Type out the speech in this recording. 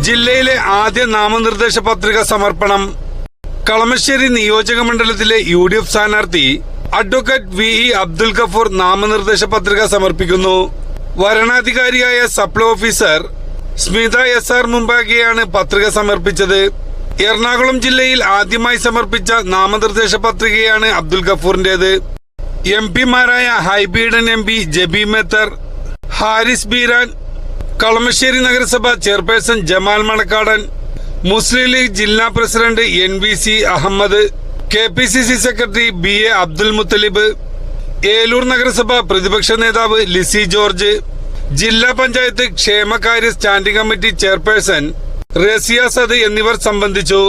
ജില്ലയിലെ ആദ്യ നാമനിർദ്ദേശ പത്രിക സമർപ്പണം. കളമശ്ശേരി നിയോജക മണ്ഡലത്തിലെ UDF സ്ഥാനാർത്ഥി അഡ്വക്കേറ്റ് VE അബ്ദുൽ ഗഫൂർ നാമനിർദ്ദേശ പത്രിക സമർപ്പിക്കുന്നു. വരണാധികാരിയായ സപ്ലൈ ഓഫീസർ സ്മിത SR മുമ്പാകെയാണ് പത്രിക സമർപ്പിച്ചത്. എറണാകുളം ജില്ലയിൽ ആദ്യമായി സമർപ്പിച്ച നാമനിർദ്ദേശ പത്രികയാണ് അബ്ദുൽ ഗഫൂറിന്റേത്. MP മാരായ ഹൈബീഡൻ MP, ജബി മേത്തർ, ഹാരിസ് ബീരാൻ, കളമശ്ശേരി നഗരസഭ ചെയർപേഴ്സൺ ജമാൽ മണക്കാടൻ, മുസ്ലിം ലീഗ് ജില്ലാ president NVC Ahammed, KPCC secretary BA Abdul Muthalib, Eloor നഗരസഭ പ്രതിപക്ഷ നേതാവ് ലിസി ജോർജ്, ജില്ലാ പഞ്ചായത്ത് ക്ഷേമകാര്യ സ്റ്റാൻഡിംഗ് കമ്മിറ്റി ചെയർപേഴ്സൺ റസിയ സദ് എന്നിവർ സംബന്ധിച്ചു.